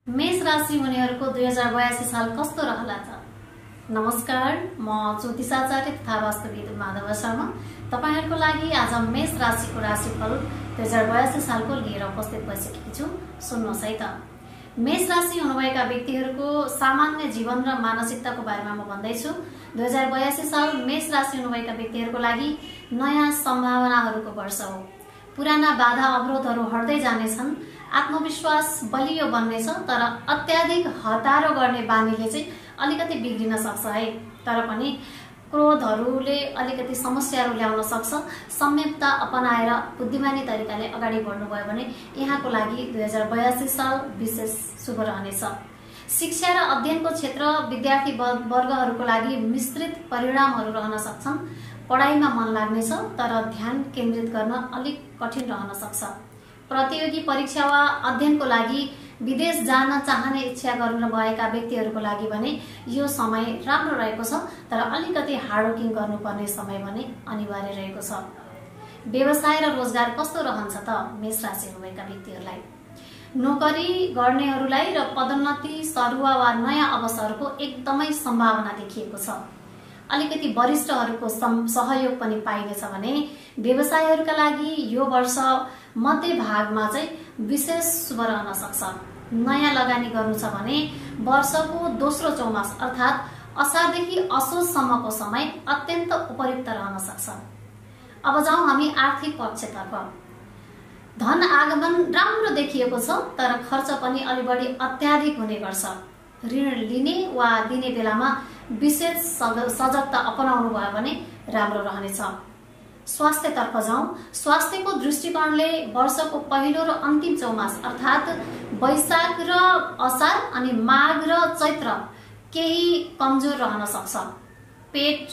मेष राशि हुनेहरूको 2082 साल कस्तो रहला त? नमस्कार, म ज्योतिषाचार्य तथा वास्तुविद माधव शर्मा तपाईहरुको लागि आज मेष राशिको राशिफल 2082 सालको लिएर उपस्थित भइसकेकी छु। सुन्नुहोस् है त। मेष राशि हुनुभएका व्यक्तिहरूको सामान्य जीवन र मानसिकताको बारेमा म भन्दैछु। 2082 साल मेष राशि हुनुभएका व्यक्तिहरूको लागि नयाँ सम्भावनाहरूको वर्ष हो। पुराना बाधा अवरोधहरू हट्दै जानेछन्। आत्मविश्वास बलियो बन्नेछ, तर अत्याधिक हतारो गर्ने बानीले चाहिँ अलिकति बिग्रिन सक्छ है। तर पनि क्रोधहरूले अलिकति समस्याहरू ल्याउन सक्छ। संयमता अपनाएर बुद्धिमानी तरिकाले अगाडि बढ्नुभयो भने यहाँको लागि 2082 साल विशेष शुभ रहनेछ। शिक्षा र अध्ययनको क्षेत्र विद्यार्थी वर्गहरूको लागि मिश्रित परिणामहरू रहन सक्छन्। पढाइमा मन लाग्नेछ, तर ध्यान केन्द्रित गर्न अलिक कठिन रहन सक्छ। प्रतियोगी परीक्षा वा अध्ययनको लागि विदेश जान चाहने इच्छा गर्नुभएका व्यक्तिहरूको लागि भने यो समय राम्रो रहेको छ, तर अलिकति हार्डवर्किङ गर्नुपर्ने समय भने अनिवार्य रहेको छ। व्यवसाय र रोजगार कस्तो रहन्छ त मेष राशि हुनुभएका व्यक्तिहरूलाई? नोकरी गर्नेहरूलाई र पदोन्नति, सरुवा वा नयाँ अवसरको एकदमै सम्भावना देखिएको छ। अलिकति वरिष्ठहरूको सहयोग पनि पाइनेछ भने व्यवसायहरूका लागि यो वर्ष मध्य भागमा चाहिँ विशेष शुभ रहन सक्छ। नयाँ लगानी गर्नु छ भने वर्षको दोस्रो चौमास अर्थात् असारदेखि असोजसम्मको समय अत्यन्त उपयुक्त रहन सक्छ। अब जाउँ हामी आर्थिक पक्षतर्फ। धन आगमन राम्रो देखिएको छ, तर खर्च पनि अलि बढी अत्याधिक हुने गर्छ। ऋण लिने वा दिने बेलामा विशेष सजगता अपनाउनु भयो भने राम्रो रहनेछ। स्वास्थ्यतर्फ जाउँ। स्वास्थ्यको दृष्टिकोणले वर्षको पहिलो र अन्तिम चौमास अर्थात् वैशाख र असार अनि माघ र चैत्र केही कमजोर रहन सक्छ। पेट,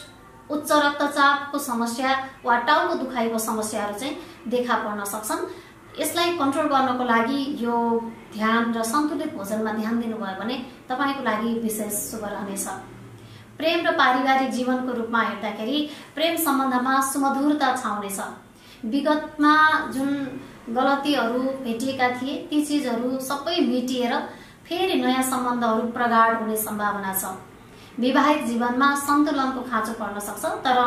उच्च रक्तचापको समस्या वा टाउको दुखाइको समस्याहरू चाहिँ देखा पर्न सक्छन्। यसलाई कन्ट्रोल गर्नको लागि यो ध्यान र सन्तुलित भोजनमा ध्यान दिनुभयो भने तपाईको लागि विशेष शुभ रहनेछ। प्रेम र पारिवारिक जीवनको रूपमा हेर्दाखेरि प्रेम सम्बन्धमा सुमधुरता छाउनेछ। विगतमा जुन गलतीहरू भेटिएका थिए ती चीजहरू सबै मेटिएर फेरि नयाँ सम्बन्धहरू प्रगाढ हुने सम्भावना छ। वैवाहिक जीवनमा सन्तुलनको खाँचो पर्न सक्छ, तर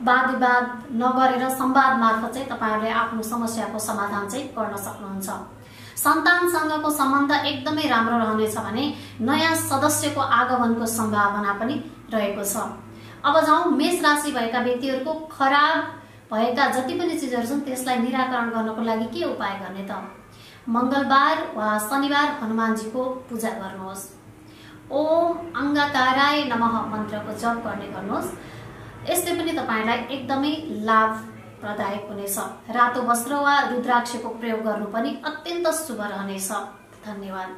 वाद विवाद नगरेर संवाद मार्फत चाहिँ तपाईहरुले आफ्नो समस्याको समाधान चाहिँ गर्न सक्नुहुन्छ। सन्तानसँगको सम्बन्ध एकदमै राम्रो रहनेछ भने नयाँ सदस्यको आगमनको सम्भावना पनि रहेको छ। अब जाउँ मेष राशि भएका व्यक्तिहरूको खराब भएका जति पनि चीजहरू छन् त्यसलाई निराकरण गर्नको लागि के उपाय गर्ने त? मंगलबार वा शनिबार हनुमानजीको पूजा गर्नुहोस्। ओम अंगाकाराय नमः मन्त्रको जप गर्ने गर्नुहोस्। यसले पनि तपाईलाई एकदमै लाभप्रदायक हुनेछ। रातो वस्त्र वा रुद्राक्षको प्रयोग गर्नु पनि अत्यन्त शुभ रहनेछ। धन्यवाद।